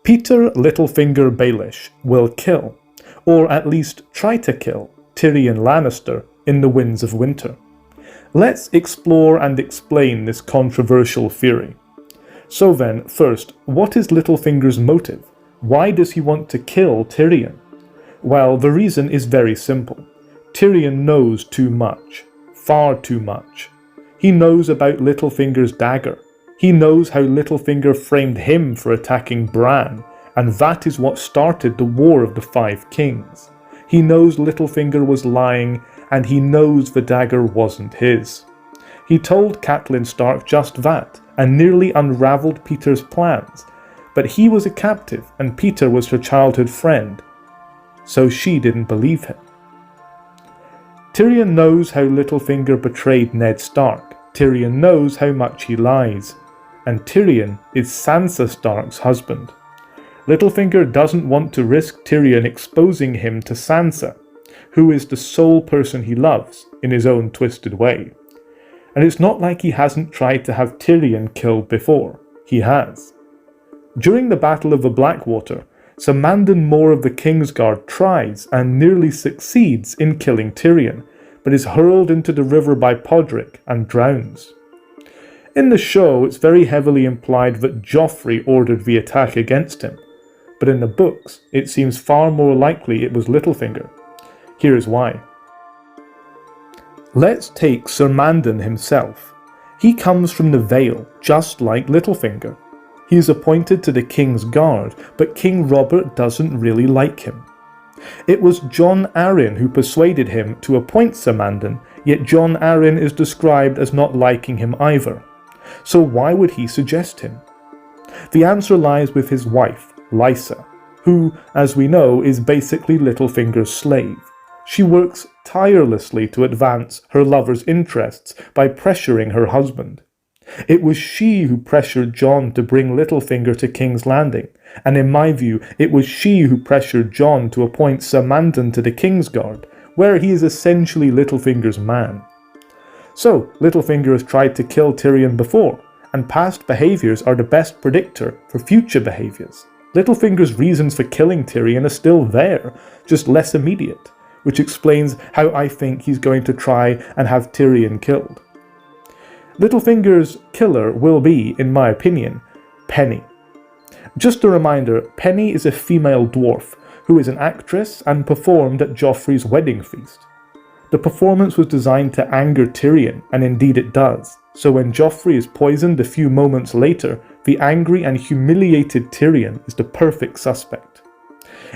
Peter Littlefinger Baelish will kill, or at least try to kill, Tyrion Lannister in the Winds of Winter. Let's explore and explain this controversial theory. So then, first, what is Littlefinger's motive? Why does he want to kill Tyrion? Well, the reason is very simple. Tyrion knows too much. Far too much. He knows about Littlefinger's dagger. He knows how Littlefinger framed him for attacking Bran, and that is what started the War of the Five Kings. He knows Littlefinger was lying, and he knows the dagger wasn't his. He told Catelyn Stark just that, and nearly unravelled Peter's plans, but he was a captive, and Peter was her childhood friend, so she didn't believe him. Tyrion knows how Littlefinger betrayed Ned Stark. Tyrion knows how much he lies. And Tyrion is Sansa Stark's husband. Littlefinger doesn't want to risk Tyrion exposing him to Sansa, who is the sole person he loves, in his own twisted way. And it's not like he hasn't tried to have Tyrion killed before. He has. During the Battle of the Blackwater, Sir Mandon Moore of the Kingsguard tries and nearly succeeds in killing Tyrion, but is hurled into the river by Podrick and drowns. In the show, it's very heavily implied that Joffrey ordered the attack against him, but in the books, it seems far more likely it was Littlefinger. Here is why. Let's take Sir Mandon himself. He comes from the Vale, just like Littlefinger. He is appointed to the King's Guard, but King Robert doesn't really like him. It was Jon Arryn who persuaded him to appoint Sir Mandon, yet Jon Arryn is described as not liking him either. So why would he suggest him? The answer lies with his wife, Lysa, who, as we know, is basically Littlefinger's slave. She works tirelessly to advance her lover's interests by pressuring her husband. It was she who pressured Jon to bring Littlefinger to King's Landing, and in my view, it was she who pressured Jon to appoint Sir Mandon to the Kingsguard, where he is essentially Littlefinger's man. So, Littlefinger has tried to kill Tyrion before, and past behaviours are the best predictor for future behaviours. Littlefinger's reasons for killing Tyrion are still there, just less immediate, which explains how I think he's going to try and have Tyrion killed. Littlefinger's killer will be, in my opinion, Penny. Just a reminder, Penny is a female dwarf who is an actress and performed at Joffrey's wedding feast. The performance was designed to anger Tyrion, and indeed it does, so when Joffrey is poisoned a few moments later, the angry and humiliated Tyrion is the perfect suspect.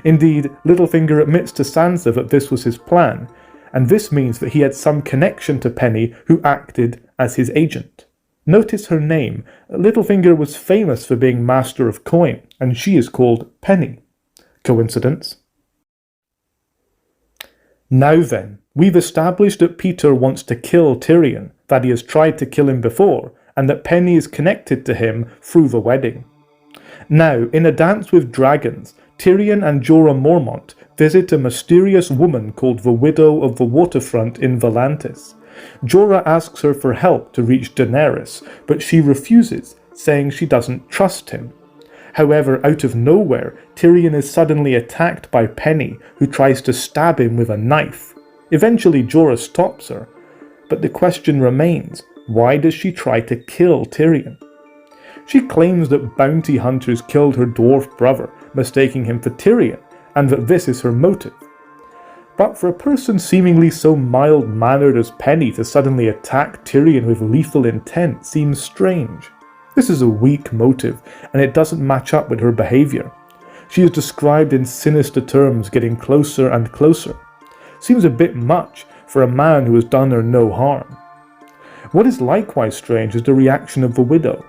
Indeed, Littlefinger admits to Sansa that this was his plan, and this means that he had some connection to Penny who acted as his agent. Notice her name. Littlefinger was famous for being master of coin, and she is called Penny. Coincidence? Now then, we've established that Peter wants to kill Tyrion, that he has tried to kill him before, and that Penny is connected to him through the wedding. Now, in a dance with dragons, Tyrion and Jorah Mormont visit a mysterious woman called the Widow of the Waterfront in Volantis. Jorah asks her for help to reach Daenerys, but she refuses, saying she doesn't trust him. However, out of nowhere, Tyrion is suddenly attacked by Penny, who tries to stab him with a knife. Eventually Jorah stops her, but the question remains, why does she try to kill Tyrion? She claims that bounty hunters killed her dwarf brother, mistaking him for Tyrion, and that this is her motive. But for a person seemingly so mild-mannered as Penny to suddenly attack Tyrion with lethal intent seems strange. This is a weak motive, and it doesn't match up with her behaviour. She is described in sinister terms, getting closer and closer. Seems a bit much for a man who has done her no harm. What is likewise strange is the reaction of the widow.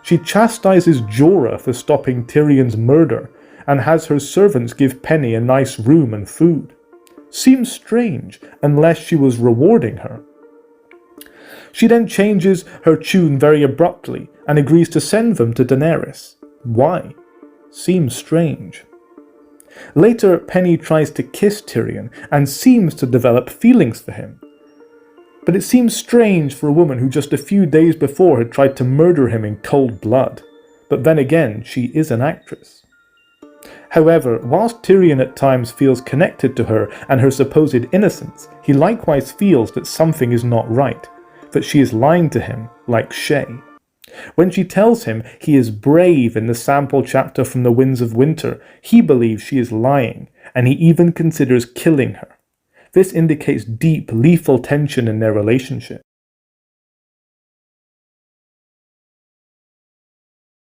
She chastises Jorah for stopping Tyrion's murder, and has her servants give Penny a nice room and food. Seems strange, unless she was rewarding her. She then changes her tune very abruptly, and agrees to send them to Daenerys. Why? Seems strange. Later, Penny tries to kiss Tyrion, and seems to develop feelings for him. But it seems strange for a woman who just a few days before had tried to murder him in cold blood. But then again, she is an actress. However, whilst Tyrion at times feels connected to her and her supposed innocence, he likewise feels that something is not right, that she is lying to him like Shay. When she tells him he is brave in the sample chapter from the Winds of Winter, he believes she is lying, and he even considers killing her. This indicates deep, lethal tension in their relationship.